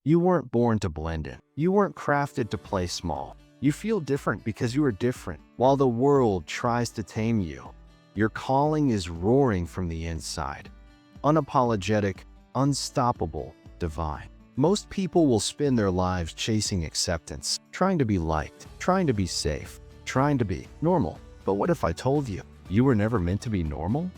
You weren't born to blend in. You weren't crafted to play small. You feel different because you are different. While the world tries to tame you, your calling is roaring from the inside. Unapologetic, unstoppable, divine. Most people will spend their lives chasing acceptance, trying to be liked, trying to be safe, trying to be normal. But what if I told you, you were never meant to be normal?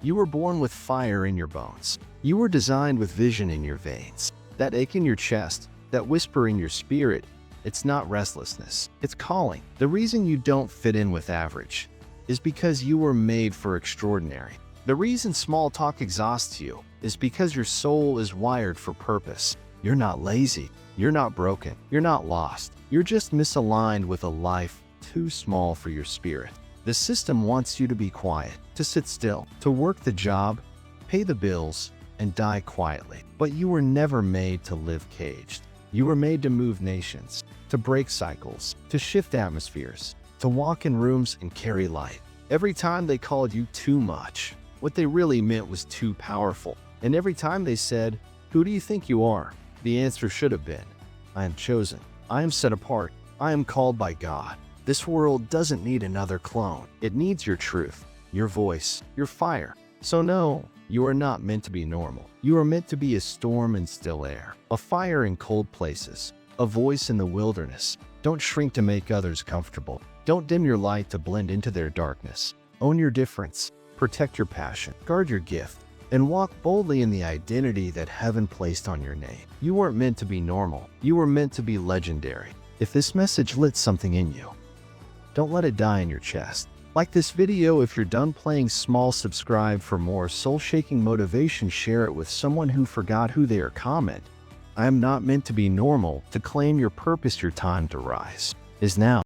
You were born with fire in your bones. You were designed with vision in your veins. That ache in your chest, that whisper in your spirit, it's not restlessness, it's calling. The reason you don't fit in with average is because you were made for extraordinary. The reason small talk exhausts you is because your soul is wired for purpose. You're not lazy, you're not broken, you're not lost. You're just misaligned with a life too small for your spirit. The system wants you to be quiet, to sit still, to work the job, pay the bills, and die quietly. But you were never made to live caged. You were made to move nations, to break cycles, to shift atmospheres, to walk in rooms and carry light. Every time they called you too much, what they really meant was too powerful. And every time they said, "Who do you think you are?" the answer should have been, "I am chosen. I am set apart. I am called by God." This world doesn't need another clone. It needs your truth, your voice, your fire. So no, you are not meant to be normal. You are meant to be a storm in still air, a fire in cold places, a voice in the wilderness. Don't shrink to make others comfortable. Don't dim your light to blend into their darkness. Own your difference, protect your passion, guard your gift, and walk boldly in the identity that heaven placed on your name. You weren't meant to be normal. You were meant to be legendary. If this message lit something in you, don't let it die in your chest. Like this video if you're done playing small, subscribe for more soul-shaking motivation, share it with someone who forgot who they are. Comment, "I am not meant to be normal." To claim your purpose, your time to rise is now.